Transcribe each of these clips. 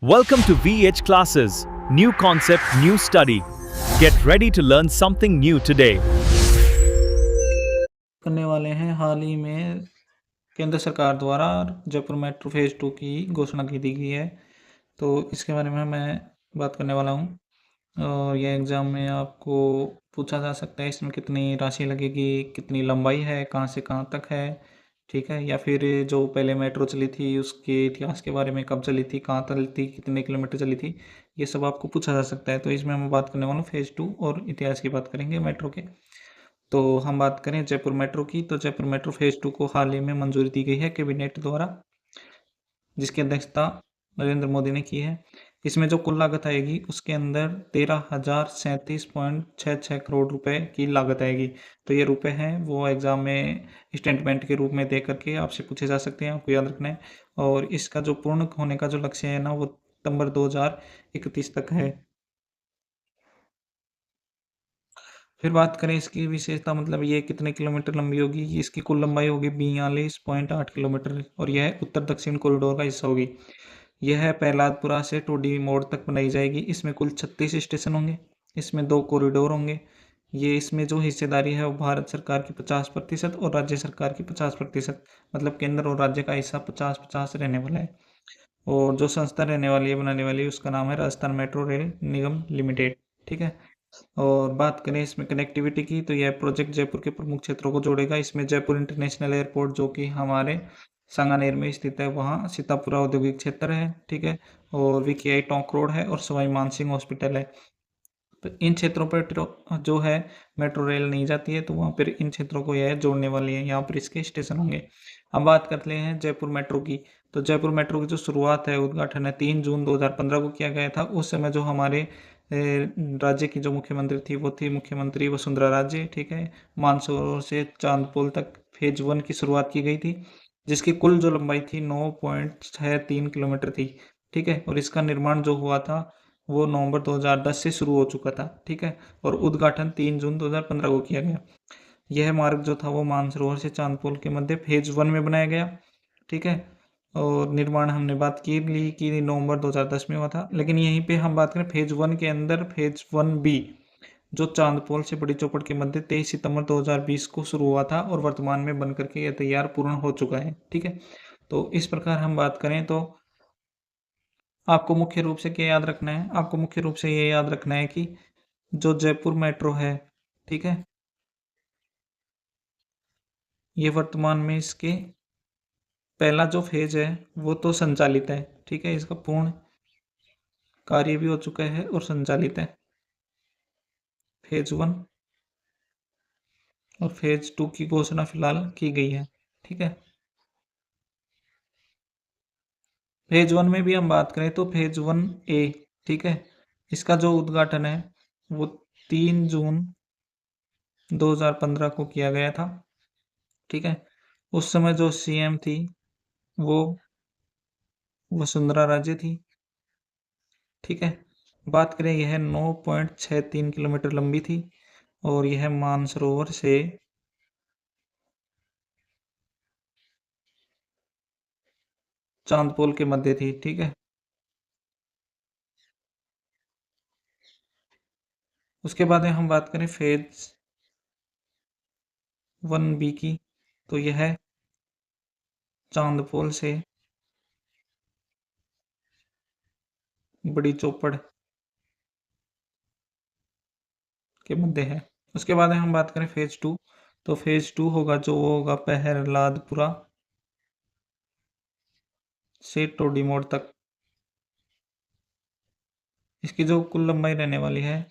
Welcome to VH Classes. New concept, new study. Get ready to learn something new today. करने वाले हैं। हाल ही में केंद्र सरकार द्वारा जयपुर मेट्रो फेज़ 2 की घोषणा की दी गई है, तो इसके बारे में मैं बात करने वाला हूँ। और यह एग्ज़ाम में आपको पूछा जा सकता है, इसमें कितनी राशि लगेगी, कितनी लंबाई है, कहाँ से कहाँ तक है, ठीक है? या फिर जो पहले मेट्रो चली थी उसके इतिहास के बारे में, कब चली थी, कहाँ चली थी, कितने किलोमीटर चली थी, ये सब आपको पूछा जा सकता है। तो इसमें मैं बात करने वाला हूँ फेज़ 2 और इतिहास की बात करेंगे मेट्रो के। तो हम बात करें जयपुर मेट्रो की, तो जयपुर मेट्रो फेज़ 2 को हाल ही में मंजूरी दी गई है कैबिनेट द्वारा, जिसकी अध्यक्षता नरेंद्र मोदी ने की है। इसमें जो कुल लागत आएगी उसके अंदर 13,037.66 करोड़ रुपए की लागत आएगी। तो ये रुपए हैं वो एग्ज़ाम में स्टेटमेंट के रूप में दे करके आपसे पूछे जा सकते हैं, आपको याद रखना है। और इसका जो पूर्ण होने का जो लक्ष्य है ना, वो सितंबर 2031 तक है। फिर बात करें इसकी विशेषता, मतलब ये कितने किलोमीटर लंबी होगी। इसकी कुल लंबाई होगी 42.8 किलोमीटर और यह उत्तर दक्षिण कॉरिडोर का हिस्सा होगी। यह प्रहलादपुरा से टूडी मोड़ तक बनाई जाएगी। इसमें कुल 36 स्टेशन होंगे। इसमें 2 कॉरिडोर होंगे। ये इसमें जो हिस्सेदारी है वो भारत सरकार की 50% और राज्य सरकार की 50%, मतलब केंद्र और राज्य का हिस्सा 50-50 रहने वाला है। और जो संस्था रहने वाली है, बनाने वाली है, उसका नाम है राजस्थान मेट्रो रेल निगम लिमिटेड, ठीक है। और बात करें इसमें कनेक्टिविटी की, तो यह प्रोजेक्ट जयपुर के प्रमुख क्षेत्रों को जोड़ेगा। इसमें जयपुर इंटरनेशनल एयरपोर्ट, जो कि हमारे सांगानेर में स्थित है, वहाँ सीतापुरा औद्योगिक क्षेत्र है, ठीक है। और वीकेआई टोंक रोड है और सवाई मानसिंह हॉस्पिटल है। तो इन क्षेत्रों पर जो है मेट्रो रेल नहीं जाती है, तो वहाँ पर इन क्षेत्रों को यह जोड़ने वाली है। यहाँ पर इसके स्टेशन होंगे। अब बात करते हैं जयपुर मेट्रो की। तो जयपुर मेट्रो की जो शुरुआत है, उद्घाटन है 3 जून 2015 को किया गया था। उस समय जो हमारे राज्य की जो मुख्यमंत्री थी वो थी मुख्यमंत्री वसुंधरा राजे, ठीक है। मानसरोवर से चांदपोल तक फेज 1 की शुरुआत की गई थी, जिसकी कुल जो लंबाई थी 9.63 किलोमीटर थी, ठीक है। और इसका निर्माण जो हुआ था वो नवंबर 2010 से शुरू हो चुका था, ठीक है। और उद्घाटन 3 जून 2015 को किया गया। यह मार्ग जो था वो मानसरोवर से चांदपोल के मध्य फेज 1 में बनाया गया, ठीक है। और निर्माण हमने बात की ली कि नवंबर 2010 में हुआ था। लेकिन यहीं पे हम बात करें फेज 1 के अंदर, फेज 1B जो चांदपोल से बड़ी चौपड़ के मध्य 23 सितंबर 2020 को शुरू हुआ था और वर्तमान में बन करके यह तैयार पूर्ण हो चुका है, ठीक है। तो इस प्रकार हम बात करें तो आपको मुख्य रूप से क्या याद रखना है, आपको मुख्य रूप से ये याद रखना है कि जो जयपुर मेट्रो है, ठीक है, ये वर्तमान में इसके पहला जो फेज है वो तो संचालित है, ठीक है। इसका पूर्ण कार्य भी हो चुका है और संचालित है, फेज 1। और फेज 2 की घोषणा फिलहाल की गई है, ठीक है। फेज 1 में भी हम बात करें तो फेज 1A, ठीक है, इसका जो उद्घाटन है वो 3 जून 2015 को किया गया था, ठीक है। उस समय जो सीएम थी वो वसुंधरा राजे थी, ठीक है। बात करें, यह 9.63 किलोमीटर लंबी थी और यह मानसरोवर से चांदपोल के मध्य थी, ठीक है। उसके बाद में हम बात करें फेज 1B की, तो यह चांदपोल से बड़ी चौपड़ के मध्य है। उसके बाद में हम बात करें फेज 2, तो फेज 2 होगा जो वो होगा प्रहलादपुरा से टोडी मोड़ तक। इसकी जो कुल लंबाई रहने वाली है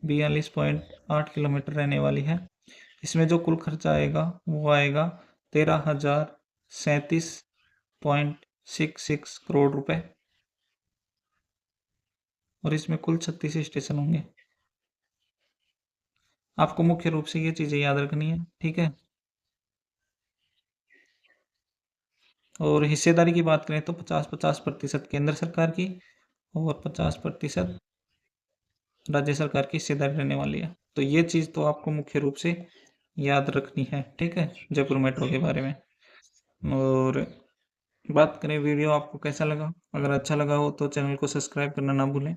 42.8 किलोमीटर रहने वाली है। इसमें जो कुल खर्चा आएगा वो आएगा 13,037.66 करोड़ रुपए और इसमें कुल 36 स्टेशन होंगे। आपको मुख्य रूप से ये चीज़ें याद रखनी है, ठीक है। और हिस्सेदारी की बात करें तो 50-50% केंद्र सरकार की और 50% राज्य सरकार की हिस्सेदारी रहने वाली है। तो ये चीज़ तो आपको मुख्य रूप से याद रखनी है, ठीक है, जयपुर मेट्रो के बारे में। और बात करें वीडियो आपको कैसा लगा? अगर अच्छा लगा हो तो चैनल को सब्सक्राइब करना ना भूलें।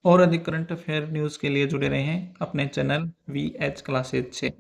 और अधिक करंट अफेयर न्यूज़ के लिए जुड़े रहें अपने चैनल वीएच क्लासेज से।